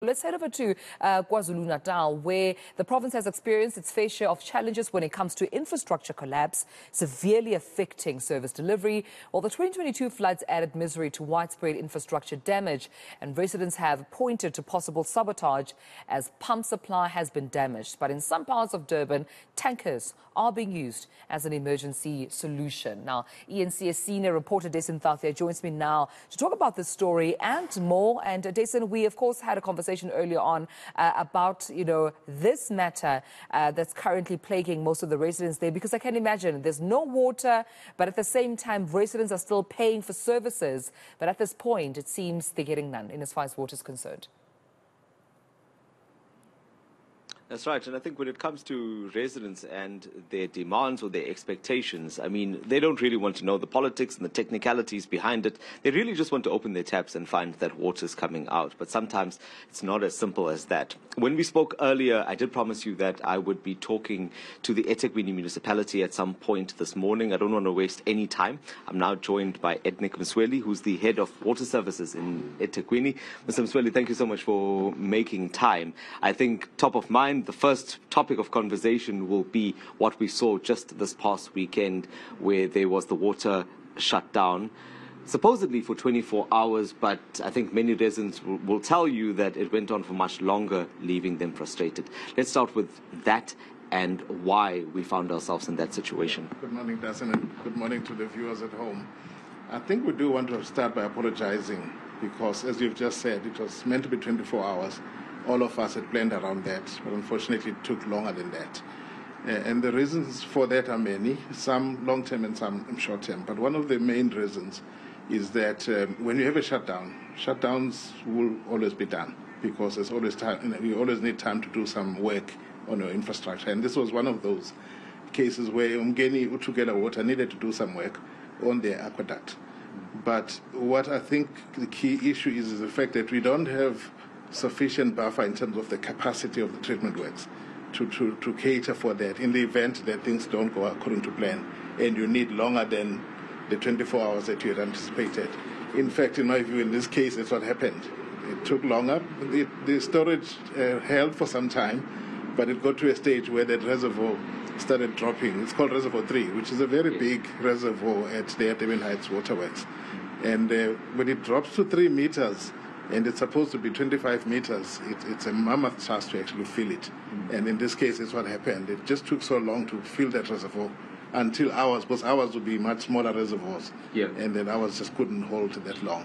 Let's head over to KwaZulu-Natal, where the province has experienced its fair share of challenges when it comes to infrastructure collapse, severely affecting service delivery. Well, the 2022 floods added misery to widespread infrastructure damage, and residents have pointed to possible sabotage as pump supply has been damaged. But in some parts of Durban, tankers are being used as an emergency solution. Now, eNCA senior reporter Dasen Thathiah joins me now to talk about this story and more. And Dasen, we of course had a conversation earlier on about, this matter that's currently plaguing most of the residents there, because I can imagine there's no water, but at the same time, residents are still paying for services. But at this point, it seems they're getting none in as far as water is concerned. That's right. And I think when it comes to residents and their demands or their expectations, I mean, they don't really want to know the politics and the technicalities behind it. They really just want to open their taps and find that water's coming out. But sometimes it's not as simple as that. When we spoke earlier, I did promise you that I would be talking to the eThekwini municipality at some point this morning. I don't want to waste any time. I'm now joined by Ethnic Msweli, who's the head of water services in eThekwini. Mr. Msweli, thank you so much for making time. I think top of mind, the first topic of conversation will be what we saw just this past weekend, where there was the water shut down, supposedly for 24 hours, but I think many residents will tell you that it went on for much longer, leaving them frustrated. Let's start with that and why we found ourselves in that situation. Good morning, Dasen, and good morning to the viewers at home. I think we do want to start by apologizing because, as you've just said, it was meant to be 24 hours. All of us had planned around that, but unfortunately it took longer than that. And the reasons for that are many, some long-term and some short-term. But one of the main reasons is that when you have a shutdown, shutdowns will always be done because there's always time. You always need time to do some work on your infrastructure. And this was one of those cases where Umgeni Utugela Water needed to do some work on their aqueduct. But what I think the key issue is the fact that we don't have sufficient buffer in terms of the capacity of the treatment works to cater for that in the event that things don't go according to plan and you need longer than the 24 hours that you had anticipated. In fact, in my view, in this case, that's what happened. It took longer. The storage held for some time, but it got to a stage where that reservoir started dropping. It's called Reservoir 3, which is a very big reservoir at the Durban Heights Waterworks. And when it drops to 3 meters, and it's supposed to be 25 meters, it's a mammoth task to actually fill it. And in this case, it's what happened. It just took so long to fill that reservoir until ours, because ours would be much smaller reservoirs. Yeah. And then ours just couldn't hold that long.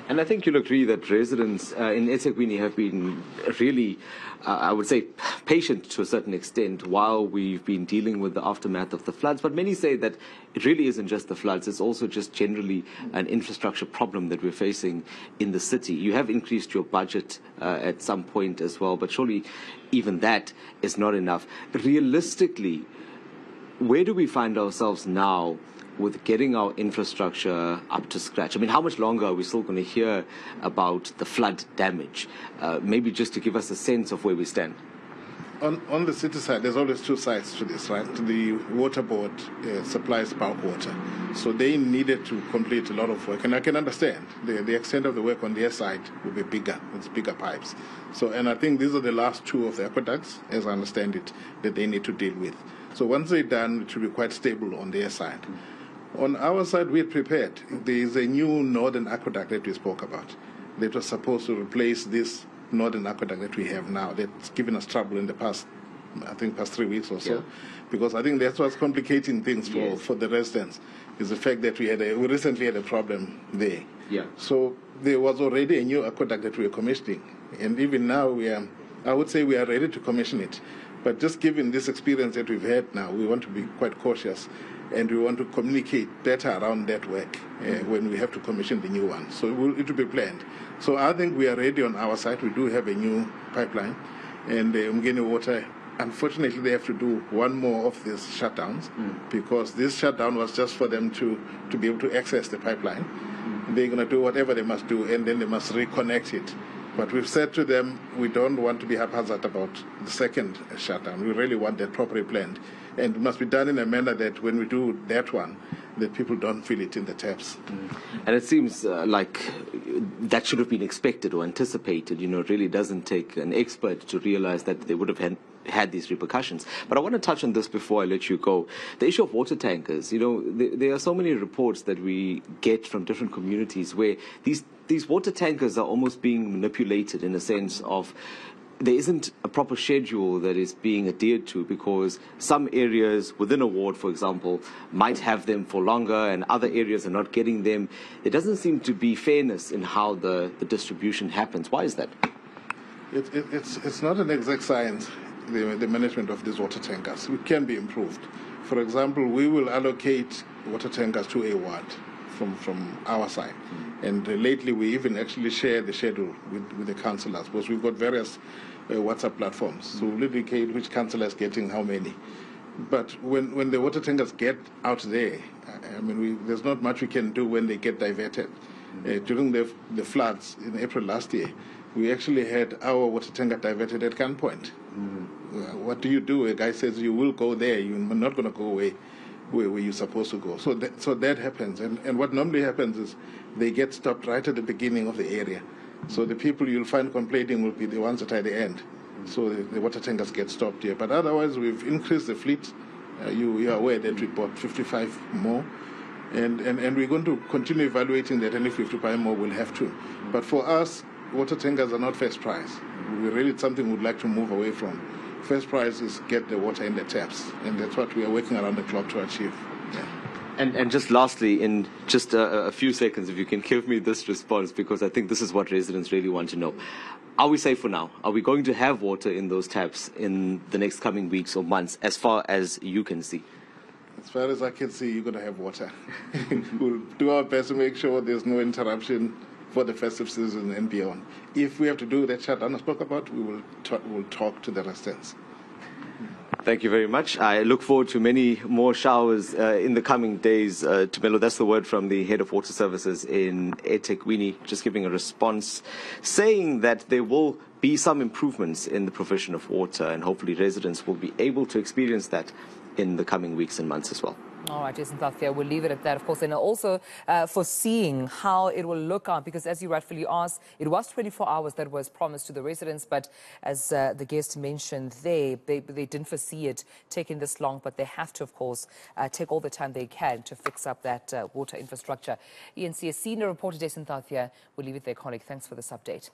And I think you'll agree that residents in eThekwini have been really, I would say, patient to a certain extent while we've been dealing with the aftermath of the floods. But many say that it really isn't just the floods, it's also just generally an infrastructure problem that we're facing in the city. You have increased your budget at some point as well, but surely even that is not enough. Realistically, where do we find ourselves now with getting our infrastructure up to scratch? I mean, how much longer are we still going to hear about the flood damage? Maybe just to give us a sense of where we stand. On the city side, there's always two sides to this, right? The water board supplies bulk water. So they needed to complete a lot of work. And I can understand the extent of the work on their side will be bigger. It's bigger pipes. And I think these are the last two of the aqueducts, as I understand it, that they need to deal with. So once they're done, it should be quite stable on their side. On our side, we're prepared. There is a new northern aqueduct that we spoke about that was supposed to replace this northern aqueduct that we have now that's given us trouble in the past 3 weeks or so. Yeah. Because I think that's what's complicating things for the residents, is the fact that we recently had a problem there. Yeah. So there was already a new aqueduct that we were commissioning. And even now, I would say we are ready to commission it. But just given this experience that we've had now, we want to be quite cautious and we want to communicate better around that work when we have to commission the new one. So it will be planned. So I think we are ready on our side. We do have a new pipeline. And Umgeni Water, unfortunately, they have to do one more of these shutdowns because this shutdown was just for them to be able to access the pipeline. They're going to do whatever they must do, and then they must reconnect it. But we've said to them, we don't want to be haphazard about the second shutdown. We really want that properly planned. And it must be done in a manner that when we do that one, that people don't feel it in the taps. And it seems like that should have been expected or anticipated. It really doesn't take an expert to realize that they would have had these repercussions. But I want to touch on this before I let you go. The issue of water tankers. There are so many reports that we get from different communities where these water tankers are almost being manipulated in a sense of there isn't a proper schedule that is being adhered to, because some areas within a ward, for example, might have them for longer and other areas are not getting them. There doesn't seem to be fairness in how the distribution happens. Why is that? It's not an exact science, the management of these water tankers. It can be improved. For example, we will allocate water tankers to a ward from our side. And lately we even actually share the schedule with the councillors, because we've got various WhatsApp platforms. So we'll indicate which councillor is getting how many. But when the water tankers get out there, there's not much we can do when they get diverted. During the floods in April last year, we actually had our water tanker diverted at gunpoint. What do you do? A guy says, you will go there, you're not going to go away where you're supposed to go. So that happens. And what normally happens is they get stopped right at the beginning of the area. So the people you'll find complaining will be the ones that are at the end. So the water tankers get stopped here. But otherwise, we've increased the fleet. You are aware that we bought 55 more. And we're going to continue evaluating that, and if 55 more, we'll have to. But for us, water tankers are not first prize. We really something we'd like to move away from. First prize is get the water in the taps, and that's what we are working around the clock to achieve. Yeah. And just lastly, in just a few seconds, if you can give me this response, because I think this is what residents really want to know. Are we safe for now? Are we going to have water in those taps in the next coming weeks or months, as far as you can see? As far as I can see, you're going to have water. We'll do our best to make sure there's no interruption for the festive season and beyond. If we have to do that shutdown I spoke about, we'll talk to the residents. Thank you very much. I look forward to many more showers in the coming days. Tumelo, that's the word from the head of water services in eThekwini, just giving a response, saying that there will be some improvements in the provision of water, and hopefully residents will be able to experience that in the coming weeks and months as well. All right, Dasen Thathiah, we'll leave it at that, of course, and also foreseeing how it will look out, because as you rightfully asked, it was 24 hours that was promised to the residents, but as the guest mentioned, they didn't foresee it taking this long, but they have to, of course, take all the time they can to fix up that water infrastructure. eNCA senior reporter Dasen Thathiah will leave it there, colleague. Thanks for this update.